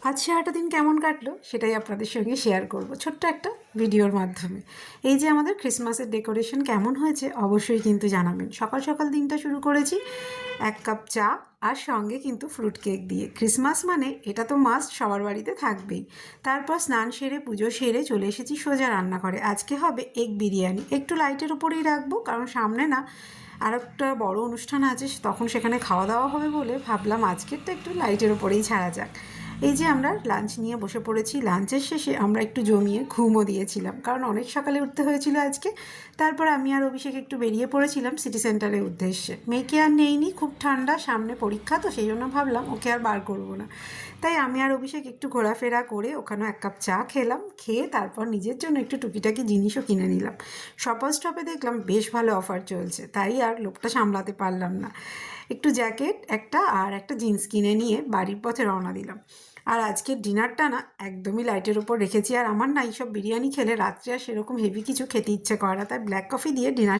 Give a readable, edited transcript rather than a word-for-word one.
আজ সারাটা দিন কেমন কাটলো সেটাই আপনাদের সঙ্গে শেয়ার করব ছোট্ট একটা ভিডিওর মাধ্যমে। এই যে আমাদের ক্রিসমাসের ডেকোরেশন কেমন হয়েছে অবশ্যই কিন্তু জানাবেন। সকাল সকাল দিনটা শুরু করেছি 1 কাপ চা আর সঙ্গে কিন্তু ফ্রুট কেক দিয়ে। ক্রিসমাস মানে এটা তো মাস্ট, সবার বাড়িতে থাকবেই। তারপর স্নান সেরে পুজো সেরে চলে এসেছি সোজা রান্নাঘরে। আজকে হবে এগ বিরিয়ানি, একটু লাইটের ওপরেই রাখবো কারণ সামনে না আর একটা বড় অনুষ্ঠান আছে, তখন সেখানে খাওয়া দাওয়া হবে বলে ভাবলাম আজকেরটা একটু লাইটের ওপরেই ছাড়া যাক। এই যে আমরা লাঞ্চ নিয়ে বসে পড়েছি। লাঞ্চের শেষে আমরা একটু জমিয়ে ঘুমও দিয়েছিলাম কারণ অনেক সকালে উঠতে হয়েছিল আজকে। তারপর আমি আর অভিষেক একটু বেরিয়ে পড়েছিলাম সিটি সেন্টারের উদ্দেশ্যে। মেয়েকে আর নেইনি, খুব ঠান্ডা, সামনে পরীক্ষা, তো সেই জন্য ভাবলাম ওকে আর বার করবো না। তাই আমি আর অভিষেক একটু ঘোরাফেরা করে ওখানেও 1 কাপ চা খেলাম, খেয়ে তারপর নিজের জন্য একটু টুকিটাকি জিনিসও কিনে নিলাম। শপার স্টপে দেখলাম বেশ ভালো অফার চলছে, তাই আর লোভটা সামলাতে পারলাম না। একটু জ্যাকেট একটা আর একটা জিন্স কিনে নিয়ে বাড়ির পথে রওনা দিলাম। আর আজকের ডিনারটা না একদমই লাইটের ওপর রেখেছি। আর আমার না এইসব বিরিয়ানি খেলে রাত্রে আর সেরকম হেভি কিছু খেতে ইচ্ছে করে না, তাই ব্ল্যাক কফি দিয়ে ডিনার